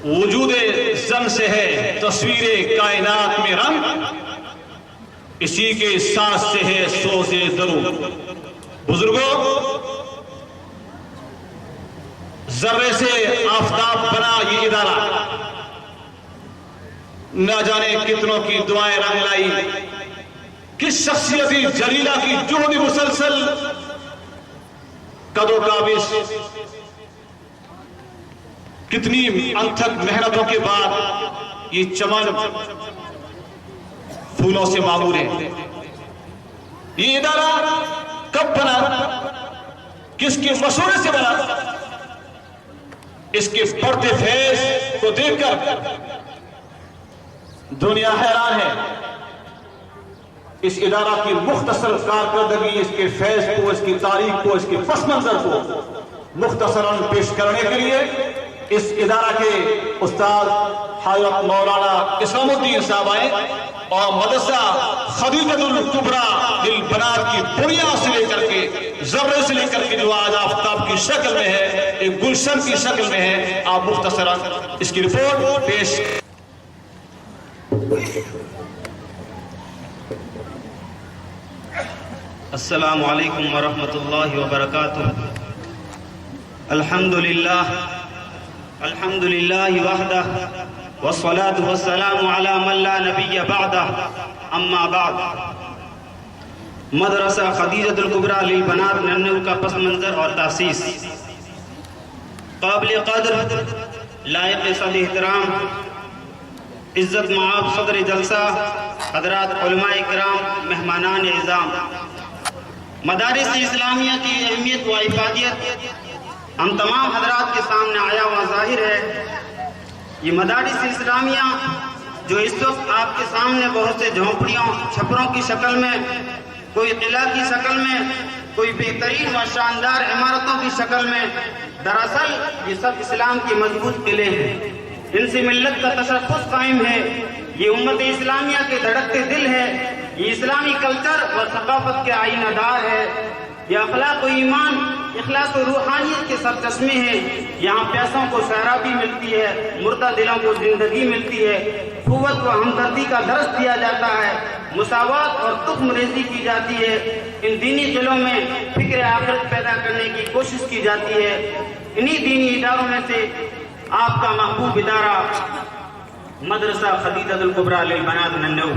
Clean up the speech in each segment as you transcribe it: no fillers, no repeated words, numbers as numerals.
وجود زن سے ہے تصویر کائنات میں رنگ، اسی کے ساتھ سے ہے سوز درو۔ بزرگوں، ذرے سے آفتاب بنا یہ ادارہ نہ جانے کتنوں کی دعائیں رنگ لائی، کس شخصیت جلیلہ کی جہد مسلسل قد و کابش، کتنی انتھک محنتوں کے بعد یہ چمن پھولوں سے معمور ہے۔ یہ ادارہ کب بنا، کس کے مشورے سے بنا، اس کے بڑھتے فیض کو دیکھ کر دنیا حیران ہے۔ اس ادارہ کی مختصر کارکردگی، اس کے فیض کو، اس کی تاریخ کو، اس کے پس منظر کو مختصراً پیش کرنے کے لیے اس ادارہ کے استاد حضرت مولانا اسلام الدین صاحب آئے اور مدرسہ خدیجۃ الکبریٰ للبنات کی بنیاد سے لے کر کے، ذرے سے لے کر کے جو آج آفتاب کی شکل میں ہے، ایک گلشن کی شکل میں ہے، آپ مختصراً اس کی رپورٹ پیش۔ السلام علیکم ورحمۃ اللہ وبرکاتہ۔ الحمدللہ وحدہ والصلاة والسلام علی من لا نبی بعدہ، اما بعد۔ مدرسہ خدیجۃ الکبریٰ للبنات ننو کا پس منظر اور تاسیس قابل قدر، لائق صد احترام، عزت معاب صدر جلسہ، حضرات علماء کرام، مہمانان اعظام، مدارس اسلامیہ کی اہمیت و افادیت ہم تمام حضرات کے سامنے آیا و ظاہر ہے۔ یہ مدارس اسلامیہ جو اس وقت آپ کے سامنے بہت سے جھونپڑیوں، چھپروں کی شکل میں، کوئی قلعہ کی شکل میں، کوئی بہترین و شاندار عمارتوں کی شکل میں، دراصل یہ سب اسلام کے مضبوط قلعے ہیں۔ ان سے ملت کا تشخص قائم ہے، یہ امت اسلامیہ کے دھڑکتے دل ہے، یہ اسلامی کلچر اور ثقافت کے آئینہ دار ہے، یہ اخلاق و ایمان، اخلاص و روحانیت کے سرچشمے ہیں۔ یہاں پیسوں کو سیرابی ملتی ہے، مردہ دلوں کو زندگی ملتی ہے، قوت و ہمدردی کا درس دیا جاتا ہے، مساوات اور تخم ریزی کی جاتی ہے، ان دینی دلوں میں فکر آخرت پیدا کرنے کی کوشش کی جاتی ہے۔ انہی دینی اداروں میں سے آپ کا محبوب ادارہ مدرسہ خدیجۃ الکبریٰ للبنات ننو۔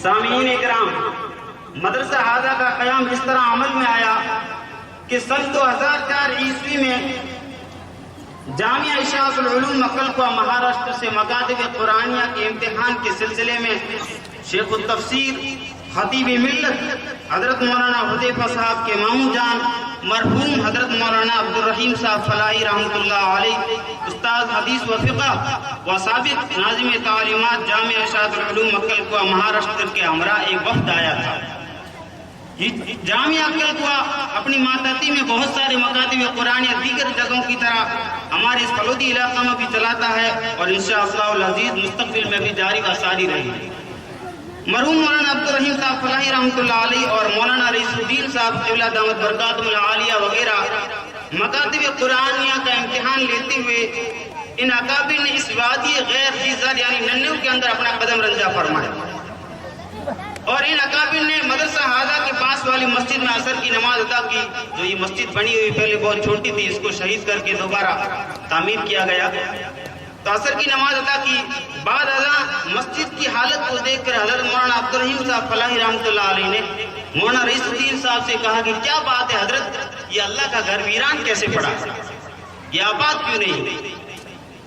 سامعین اکرام، مدرسہ ہذا کا قیام اس طرح عمل میں آیا کہ سن 2004 عیسوی میں جامعہ اشاعت العلوم مکلکوہ مہاراشٹر سے مکاتب قرآنیہ کے امتحان کے سلسلے میں شیخ التفسیر، خطیب ملت حضرت مولانا حذیفہ صاحب کے ماموں جان مرحوم حضرت مولانا عبدالرحیم صاحب فلاحی رحمۃ اللہ علیہ، استاد حدیث و فقہ و سابق ناظم تعلیمات جامعہ اشاعت العلوم مکلکوہ مہاراشٹر کے ہمراہ ایک وفد آیا تھا۔ جامعہ مکلکوہ اپنی ماتحتی میں بہت سارے مکاتب قرآنیہ دیگر جگہوں کی طرح ہمارے اس فلودی علاقہ میں بھی چلاتا ہے اور انشاءاللہ العزیز مستقبل میں بھی جاری و ساری رہے گی۔ مرحوم مولانا عبدالرحیم صاحب فلاحی رحمۃ اللہ علیہ اور مولانا رئیس الدین صاحب قبلہ دامت برکاتہم العالیہ وغیرہ مکاتب قرآنیہ کا امتحان لیتے ہوئے ان اکابر نے اس وادی غیر خیزر یعنی ننو کے اندر اپنا قدم رنجہ فرمایا اور ان اکابر نے مدرسہ ہذا کے پاس والی مسجد میں عصر کی نماز ادا کی۔ جو یہ مسجد بنی ہوئی پہلے بہت چھوٹی تھی، اس کو شہید کر کے دوبارہ تعمیر کیا گیا، تو عصر کی نماز ادا کی۔ بعد ازاں مسجد کی حالت کو دیکھ کر حضرت مولانا عبدالرحیم صاحب فلاحی رحمۃ اللہ علیہ نے مولانا رئیس الدین صاحب سے کہا کہ کیا بات ہے حضرت، یہ اللہ کا گھر ویران کیسے پڑا، یہ آباد کیوں نہیں؟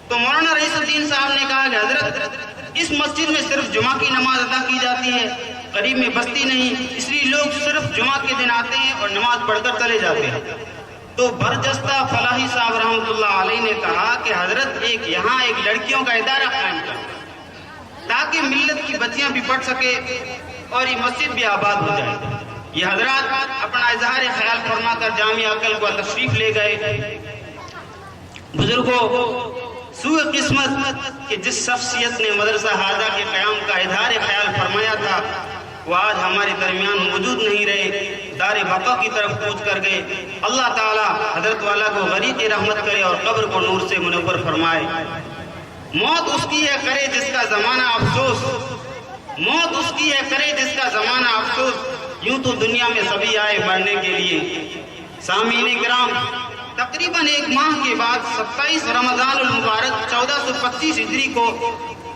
تو مولانا رئیس الدین صاحب نے کہا کہ حضرت اس مسجد میں صرف جمعہ کی نماز ادا کی جاتی ہے، قریب میں بستی نہیں، اس لیے لوگ صرف جمعہ کے دن آتے ہیں اور نماز پڑھ کر چلے جاتے ہیں۔ تو برجستہ فلاحی صاحب رحمۃ اللہ علیہ نے کہا کہ حضرت یہاں ایک لڑکیوں کا ادارہ قائم کر تاکہ ملت کی بچیاں بھی پڑھ سکے اور یہ مسجد بھی آباد ہو جائے۔ یہ حضرات اپنا اظہار خیال فرما کر جامعہ مکلکوہ تشریف لے گئے۔ بزرگوں، سوء قسمت کہ جس شخصیت نے مدرسہ ہذا کے قیام کا اظہار خیال فرمایا تھا وہ آج ہمارے درمیان موجود نہیں رہے۔ دار بقا کی طرف کوچ کر گئے۔ اللہ تعالیٰ حضرت والا کو غریق رحمت کرے اور قبر کو نور سے منور فرمائے۔ موت اس کی ہے کرے جس کا زمانہ افسوس، موت اس کی ہے کرے جس کا زمانہ افسوس، یوں تو دنیا میں سبھی آئے مرنے کے لیے۔ سامعین کرام، تقریباً ایک ماہ کے بعد 27 رمضان المبارک 1425 ہجری کو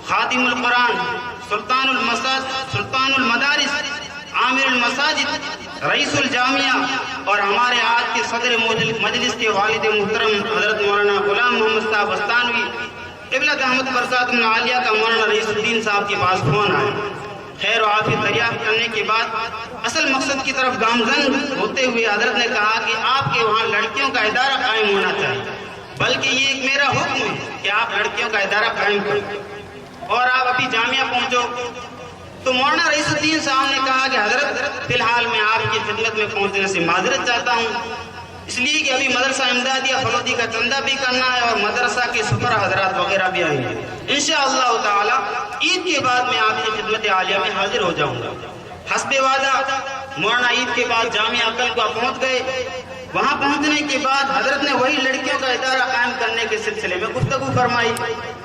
خادم القرآن، سلطان المدارس، عامر المساجد، رئیس الجامعہ اور ہمارے آج کے صدر مجلس کے والد محترم حضرت مولانا غلام محمد صاحب بستانوی قبلۃ احمد برکاتہ العالیہ کا مولانا رئیس الدین صاحب کے پاس فون آیا۔ خیر و عافیت دریافت کرنے کے بعد اصل مقصد کی طرف گامزن ہوتے ہوئے حضرت نے کہا کہ آپ کے وہاں لڑکیوں کا ادارہ قائم ہونا چاہیے، بلکہ یہ ایک میرا حکم ہے کہ آپ لڑکیوں کا ادارہ قائم کریں اور آپ ابھی جامعہ پہنچو۔ تو مولانا رئیس الدین صاحب نے کہا کہ حضرت فی الحال میں آپ کی خدمت میں پہنچنے سے معذرت چاہتا ہوں، اس لیے کہ ابھی مدرسہ امدادیہ فلوتی کا چندہ بھی کرنا ہے اور مدرسہ کے سفر حضرات وغیرہ بھی آئیں گے۔ انشاءاللہ تعالی عید کے بعد میں آپ کی خدمت عالیہ میں حاضر ہو جاؤں گا۔ حسب وعدہ مولانا عید کے بعد جامعہ عقل کو پہنچ گئے۔ وہاں پہنچنے کے بعد حضرت نے وہی لڑکیوں کا ادارہ قائم کرنے کے سلسلے میں گفتگو فرمائی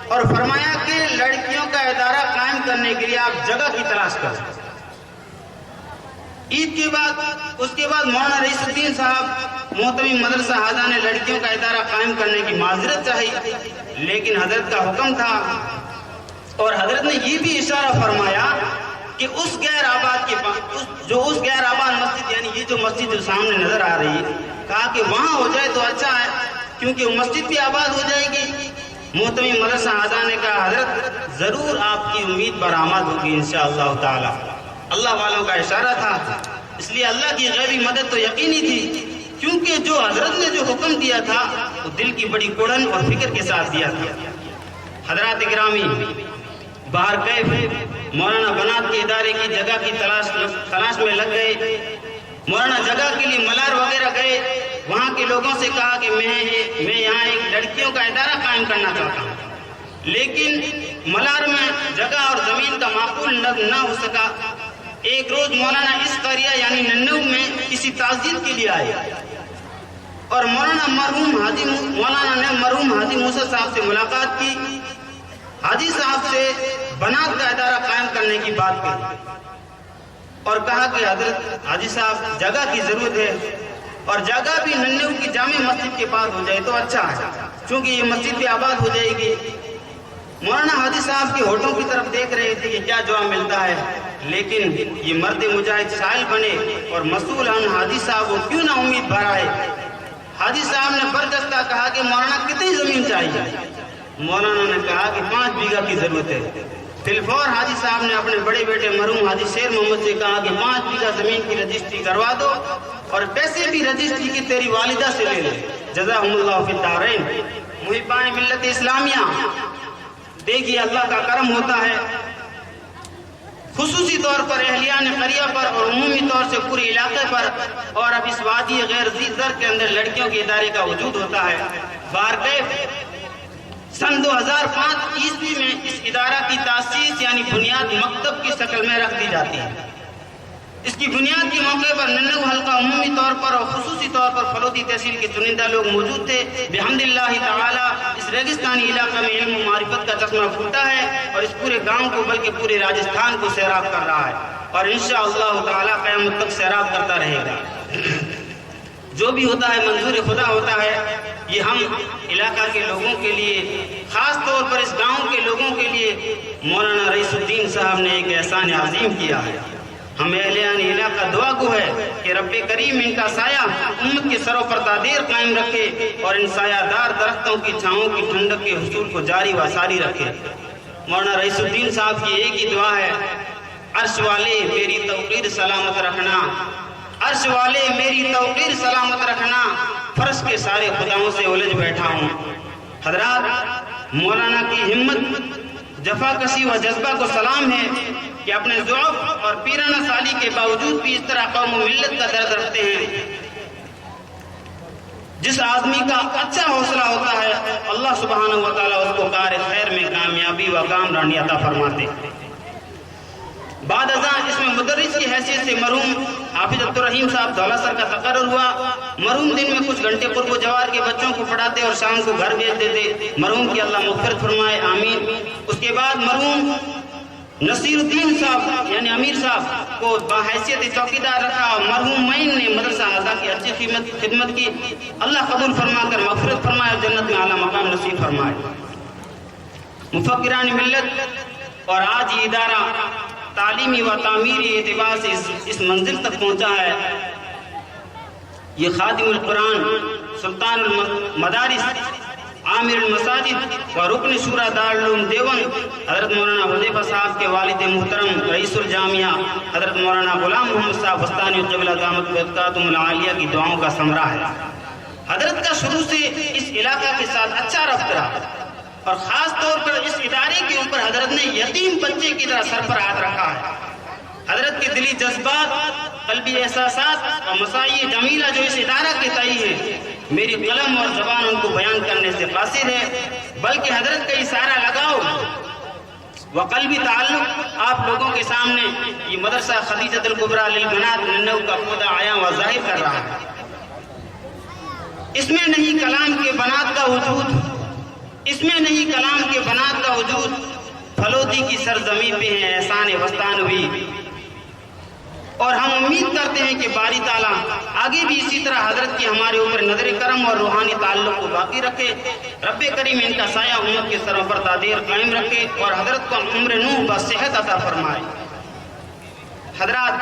اور فرمایا کہ لڑکیوں کا ادارہ قائم کرنے کے لیے آپ جگہ کی تلاش کریں۔ عید کے بعد اس کے بعد مولانا رئیس الدین صاحب محترم مدرسہ حاضہ نے لڑکیوں کا ادارہ قائم کرنے کی معذرت چاہی، لیکن حضرت کا حکم تھا اور حضرت نے یہ بھی اشارہ فرمایا کہ اس غیر آباد کے جو اس غیر آباد مسجد، یعنی یہ جو مسجد جو سامنے نظر آ رہی ہے، کہا کہ وہاں ہو جائے تو اچھا ہے کیونکہ وہ مسجد بھی آباد ہو جائے گی۔ محترم مدرسہ حاضہ نے کہا حضرت ضرور آپ کی امید برآمد ہوگی انشاءاللہ تعالی۔ اللہ والوں کا اشارہ تھا، اس لیے اللہ کی غیبی مدد تو یقینی تھی، کیونکہ جو حضرت نے جو حکم دیا تھا وہ دل کی بڑی کڑن اور فکر کے ساتھ دیا تھا۔ حضرات گرامی، باہر کیف مولانا بنات کے ادارے کی جگہ کی تلاش میں لگ گئے۔ مولانا جگہ کے لیے ملار وغیرہ گئے، وہاں کے لوگوں سے کہا کہ میں یہاں ایک لڑکیوں کا ادارہ قائم کرنا چاہتا ہوں، لیکن ملار میں جگہ اور زمین کا معقول نہ ہو سکا۔ ایک روز مولانا اس قریہ یعنی ننو میں کسی تعزیت کے لیے آئے اور مولانا نے مرحوم حاجی موسیٰ صاحب سے ملاقات کی۔ حاجی صاحب سے بنات کا ادارہ قائم کرنے کی بات کی اور کہا کہ حضرت حاجی صاحب جگہ کی ضرورت ہے اور جگہ بھی ننو کی جامع مسجد کے پاس ہو جائے تو اچھا ہے کیونکہ یہ مسجد بھی آباد ہو جائے گی۔ مولانا حاجی صاحب کے ہوٹوں کی طرف دیکھ رہے تھے کہ کیا جواب ملتا ہے، لیکن یہ مرد مجاہد سائل بنے اور مسئول عن حاجی صاحب وہ کیوں نہ امید بھرائے۔ حاجی صاحب نے برجستہ کہا کہ مولانا کتنی زمین چاہیے؟ مولانا نے کہا کہ 5 بیگھہ کی ضرورت ہے۔ فلفور حاجی صاحب نے اپنے بڑے بیٹے مرحوم حاجی شیر محمد سے کہا کہ 5 بیگھہ زمین کی رجسٹری کروا دو اور پیسے بھی رجسٹری کی تیری والدہ سے لے لے، جزاہم اللہ فی الدارین۔ محبان ملت اسلامیہ، دیکھیے اللہ کا کرم ہوتا ہے، خصوصی طور پر اہلیان قریہ پر اور عمومی طور سے پورے علاقے پر، اور اب اس وادی غیر ذی زر کے اندر لڑکیوں کے ادارے کا وجود ہوتا ہے۔ بارکیف سن 2005 عیسوی میں اس ادارہ کی تاسیس یعنی بنیاد مکتب کی شکل میں رکھ دی جاتی ہے۔ اس کی بنیاد کے موقع پر ننو حلقہ عمومی طور پر اور خصوصی طور پر فلوتی تحصیل کے چنندہ لوگ موجود تھے۔ بحمد اللہ تعالی اس ریگستانی علاقہ میں علم و معرفت کا چشمہ پھوٹا ہے اور اس پورے گاؤں کو بلکہ پورے راجستھان کو سیراب کر رہا ہے اور انشاءاللہ تعالی قیامت تک سیراب کرتا رہے گا۔ جو بھی ہوتا ہے منظور خدا ہوتا ہے۔ یہ ہم علاقہ کے لوگوں کے لیے، خاص طور پر اس گاؤں کے لوگوں کے لیے مولانا رئیس الدین صاحب نے ایک احسان عظیم کیا ہے۔ ہم اہلیان علاقہ دعا گو ہے کہ رب کریم ان کا سایہ امت کے سروں پر تادیر قائم رکھے اور ان سایہ دار درختوں کی چھاؤں کی ٹھنڈک کے حصول کو جاری و ساری رکھے۔ مولانا رئیس الدین صاحب کی ایک ہی دعا ہے، عرش والے میری توقیر سلامت رکھنا، عرش والے میری توقیر سلامت رکھنا، فرش کے سارے خداؤں سے الجھ بیٹھا ہوں۔ حضرات، مولانا کی ہمت، جفا کشی و جذبہ کو سلام ہے کہ اپنے ضعف اور پیرانہ سالی کے باوجود بھی اس طرح قوم و ملت کا درد رکھتے ہیں۔ جس آدمی کا اچھا حوصلہ ہوتا ہے اللہ سبحانہ و تعالیٰ اس کو کار خیر میں کامیابی و کامرانی عطا فرماتے۔ بعد ازاں اس میں مدرس کی حیثیت سے مرحوم حافظ عبدالرحیم صاحب دولہ سر کا تقرر ہوا. مرحوم دن میں کچھ گھنٹے قرب و جوار کے بچوں کو پڑھاتے اور شام کو گھر بھیج دیتے. مرحوم کی اللہ مغفرت فرمائے, آمین. اس کے بعد مرحوم نصیر الدین صاحب یعنی امیر صاحب کو بحیثیت چوکیدار رکھا. مرحوم معین نے مدرسہ اعضاء کی اچھی خدمت کی. اللہ قبول فرما کر مغفرت فرمائے اور جنت میں اعلیٰ مقام نصیب فرمائے. مفکران ملت اور آج یہ ادارہ تعلیمی و تعمیری اعتبار سے اس منزل تک پہنچا ہے. یہ خادم القرآن, سلطان المدارس, عامر المساجد و رکن شورا دارالعلوم دیوبند حضرت مولانا حذیفہ صاحب کے والد محترم رئیس الجامعہ حضرت مولانا غلام محمد صاحب وسطانی قبلہ دامت برکاتہم العالیہ کی دعاؤں کا ثمرہ ہے. حضرت کا شروع سے اس علاقہ کے ساتھ اچھا ربط رہا اور خاص طور پر اس ادارے کے اوپر حضرت نے یتیم بچے کی طرح سر پر ہاتھ رکھا ہے. حضرت کے دلی جذبات, قلبی احساسات اور مساعی جمیلہ جو اس ادارہ کے تئیں ہے, میری قلم اور زبان ان کو بیان کرنے سے قاصر ہے, بلکہ حضرت کا اشارہ لگاؤ و قلبی تعلق آپ لوگوں کے سامنے یہ مدرسہ خدیجۃ الکبریٰ للبنات ننو کا خدا عیاں و ظاہر کر رہا ہے. اس میں نہیں کلام کے بنات کا وجود, اس میں نہیں کلام کے بنات کا وجود. پھلوتی کی سرزمین پہ ہے احسان وسطانوی, اور ہم امید کرتے ہیں کہ باری تعالیٰ آگے بھی اسی طرح حضرت کی ہمارے اوپر نظر کرم اور روحانی تعلق کو باقی رکھے. رب کریم ان کا سایہ امت کے سروں پر دادیر قائم رکھے اور حضرت کو عمر نوح با صحت عطا فرمائے. حضرات,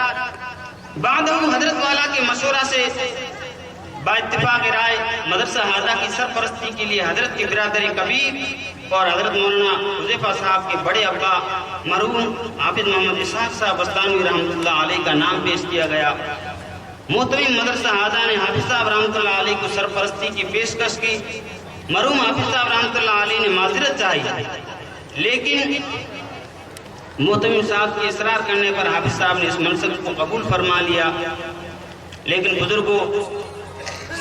بعد حضرت والا کے مشورہ سے با اتفاق رائے مدرسہ اعضاء کی سرپرستی کے لیے حضرت کے برادر کبیر اور حضرت مولانا حذیفہ صاحب کے بڑے ابا مرحوم حافظ محمد اسحاق صاحب وسطانوی رحمۃ اللہ علیہ کا نام پیش کیا گیا. محترم مدرسہ اعضاء نے حافظ صاحب رحمۃ اللہ علیہ کو سرپرستی کی پیشکش کی. مرحوم حافظ صاحب رحمۃ اللہ علیہ نے معذرت چاہی, لیکن محترم صاحب کے اصرار کرنے پر حافظ صاحب نے اس منصب کو قبول فرما لیا. لیکن بزرگوں,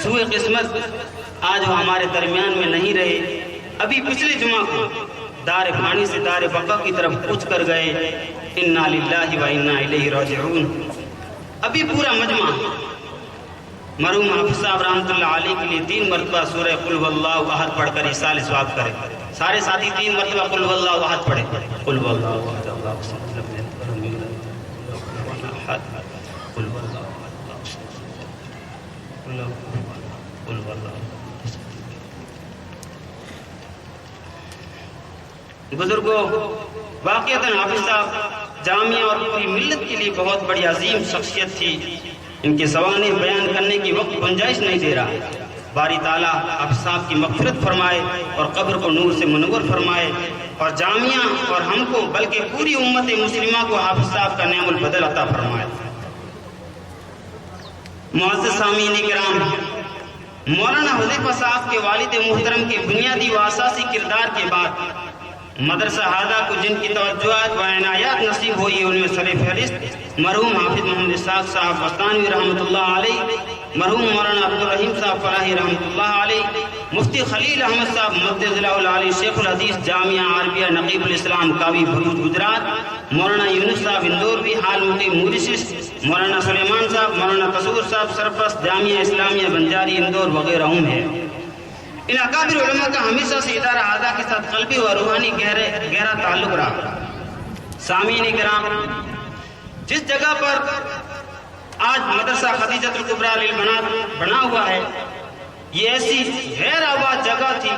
سوئے قسمت آج وہ ہمارے درمیان میں نہیں رہے. ابھی پچھلے جمعہ کو دار فانی سے دار بقا کی طرف کوچ کر گئے. انا للہ و انا الیہ راجعون. ابھی پورا مجمع مرحوم حافظ صاحب رحمۃ اللہ علیہ کے لیے 3 مرتبہ سورہ قل واللہ احد پڑھ کر ایصال ثواب کرے. سارے ساتھی 3 مرتبہ قل واللہ احد پڑھے. قل واللہ احد اللہ الصمد لم یلد ولم یولد ولم یکن له کفوا احد. قل واللہ بزرگوں, واقعتاً حافظ صاحب جامعہ اور پوری ملت کے لیے بہت بڑی عظیم شخصیت تھی. ان کے سوانح بیان کرنے کی وقت گنجائش نہیں دے رہا. باری تعالیٰ حافظ صاحب کی مغفرت فرمائے اور قبر کو نور سے منور فرمائے, اور جامعہ اور ہم کو بلکہ پوری امت مسلمہ کو حافظ صاحب کا نعم البدل عطا فرمائے. معزز سامعین کرام, مولانا حذیفہ صاحب کے والد محترم کے بنیادی و اساسی کردار کے بعد مدرسہ اعضاء کو جن کی توجہات و عنایات نصیب ہوئی ان میں سرفہرست مرحوم حافظ محمد اسحاق صاحب وسطانوی رحمۃ اللہ علیہ, مرحوم مولانا عبدالرحیم صاحب فلاحی رحمۃ اللہ علیہ, مفتی خلیل احمد صاحب مدد ضلع العالی شیخ الحدیث جامعہ عربیہ نقیب الاسلام کاوی بھروچ گجرات, مولانا یونس صاحب اندوروی حال مفتی موریشس, مولانا سلیمان صاحب, مولانا قصور صاحب سرپرست جامعہ اسلامیہ بنجاری اندور وغیرہ ہیں. ان اکابر علماء کا ہمیشہ سے ادارہ اعضاء کے ساتھ قلبی و روحانی گہرا تعلق رہا. سامعین کرام, جس جگہ پر آج مدرسہ خدیجۃ الکبریٰ للبنات بنا ہوا ہے, یہ ایسی غیر آباد جگہ تھی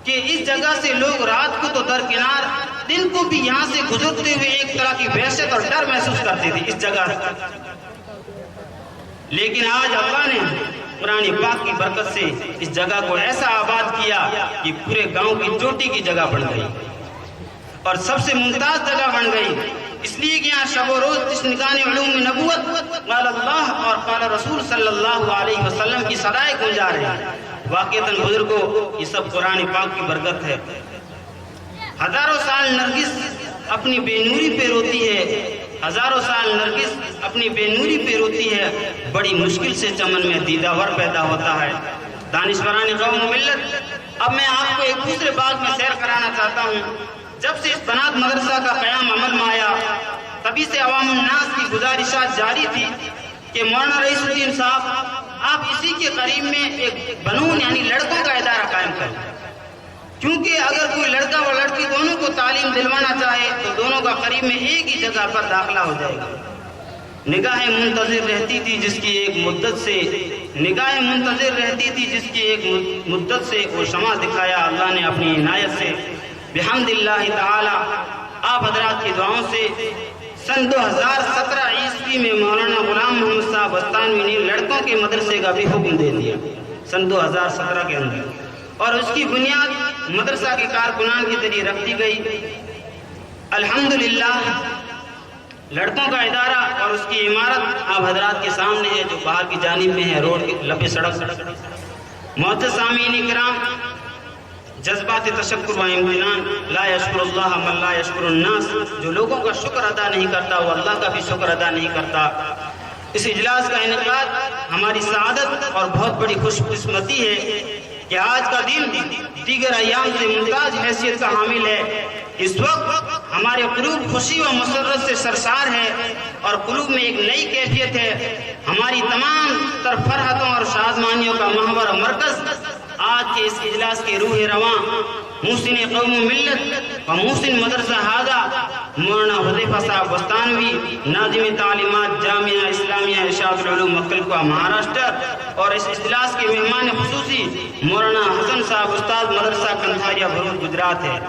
کہ اس جگہ سے لوگ رات کو تو درکنار, دن کو بھی یہاں سے گزرتے ہوئے ایک طرح کی وحشت اور ڈر محسوس کرتے تھے اس جگہ سے. لیکن آج اللہ نے قرآن پاک کی برکت سے اس جگہ کو ایسا آباد کیا کہ پورے گاؤں کی چوٹی کی جگہ بن گئی اور سب سے ممتاز جگہ بن گئی. اس لیے کہ یہاں شب و روز تشنگان علوم نبوت قال اللہ اور قال رسول صلی اللہ علیہ وسلم کی صدائیں گونجا رہی ہیں. واقعتاً بزرگوں, یہ سب قرآن پاک کی برکت ہے. ہزاروں سال نرگس اپنی بے نوری پہ روتی ہے, ہزاروں سال نرگس اپنی بے نوری پہ روتی ہے, بڑی مشکل سے چمن میں دیداور پیدا ہوتا ہے. دانشوران قوم و ملت, اب میں آپ کو ایک دوسرے باغ میں سیر کرانا چاہتا ہوں. جب سے اس بنات مدرسہ کا قیام عمل میں آیا, تبھی سے عوام الناس کی گزارشات جاری تھی کہ مولانا رئیس الدین صاحب آپ اسی کے قریب میں ایک بنون یعنی لڑکوں کا ادارہ قائم کریں، کیونکہ اگر کوئی لڑکا اور لڑکی دونوں کو تعلیم دلوانا چاہے تو دونوں کا قریب میں ایک ہی جگہ پر داخلہ ہو جائے گا۔ نگاہیں منتظر رہتی تھی جس کی ایک مدت سے وہ شمع دکھایا اللہ نے اپنی عنایت سے، بحمد اللہ تعالی۔ آپ حضرات کی دعاؤں سے سن 2017 عیسوی میں مولانا غلام محمد صاحب بستانوی نے لڑکوں کے مدرسے کا بھی حکم دے دیا سن 2017 کے اندر، اور اس کی بنیاد مدرسہ کے کارکنان کے ذریعے رکھ دی گئی۔ الحمدللہ لڑکوں کا ادارہ اور اس کی عمارت آپ حضرات کے سامنے ہے، جو باہر کی جانب میں ہے، روڈ کے لبے سڑک۔ معزز سامعین کرام، جذبات تشکر و امتنان، لا یشکر اللہ من لا یشکر الناس، جو لوگوں کا شکر ادا نہیں کرتا وہ اللہ کا بھی شکر ادا نہیں کرتا۔ اس اجلاس کا انعقاد ہماری سعادت اور بہت بڑی خوش قسمتی ہے کہ آج کا دن دیگر ایام سے ممتاز حیثیت کا حامل ہے۔ اس وقت ہمارے قلوب خوشی و مسرت سے سرشار ہے اور قلوب میں ایک نئی کیفیت ہے۔ ہماری تمام تر فرحتوں اور شادمانیوں کا محور و مرکز آج کے اس اجلاس کے روح رواں محسن قوم و ملت و محسن مدرسہ ہادہ مولانا حذیفہ صاحب بستانوی، ناظم تعلیمات جامعہ اسلامیہ ارشاد العلوم مکلکوہ مہاراشٹر، اور اس اجلاس کے مہمان خصوصی مولانا حسن صاحب استاد مدرسہ کنتھاریا بھرود گجرات ہے۔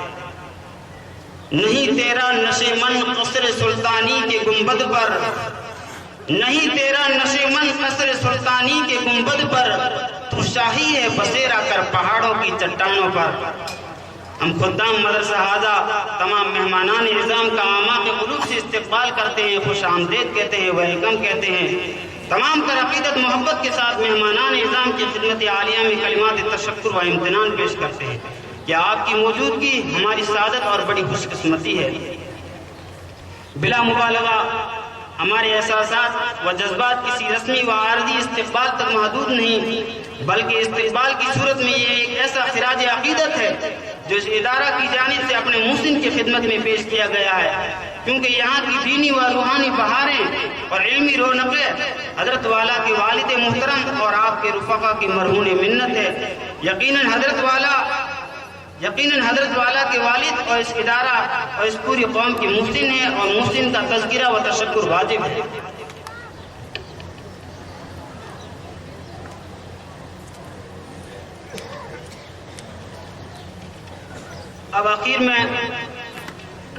نہیں تیرا نشے من قصر سلطانی کے گنبد پر، نہیں تیرا نشے من قصر سلطانی کے گنبد پر، تو شاہی ہے بسیرا کر پہاڑوں کی چٹانوں پر۔ ہم خدام مدرسہ ہادہ تمام مہمانان اعظام کا اعماق قلوب سے استقبال کرتے ہیں، خوش آمدید کہتے ہیں، ویلکم کہتے ہیں۔ تمام تر عقیدت محبت کے ساتھ مہمانان اعظام کی خدمت عالیہ میں کلمات تشکر و امتنان پیش کرتے ہیں کہ آپ کی موجودگی ہماری سعادت اور بڑی خوش قسمتی ہے۔ بلا مبالغہ ہمارے احساسات و جذبات کسی رسمی و عارضی استقبال تک محدود نہیں، بلکہ استقبال کی صورت میں یہ ایک ایسا خراج عقیدت ہے جو اس ادارہ کی جانب سے اپنے محسن کی خدمت میں پیش کیا گیا ہے، کیونکہ یہاں کی دینی و روحانی بہاریں اور علمی رونقیں حضرت والا کے والد محترم اور آپ کے رفقا کی مرہون منت ہے۔ یقیناً حضرت والا کے والد اور اس ادارہ اور اس پوری قوم کی محسن ہے، اور محسن کا تذکرہ و تشکر واجب ہے۔ اب آخر میں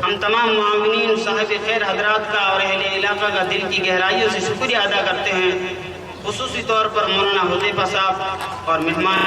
ہم تمام معاونین صاحب خیر حضرات کا اور اہل علاقہ کا دل کی گہرائیوں سے شکریہ ادا کرتے ہیں، خصوصی طور پر مولانا حذیفہ صاحب اور مہمان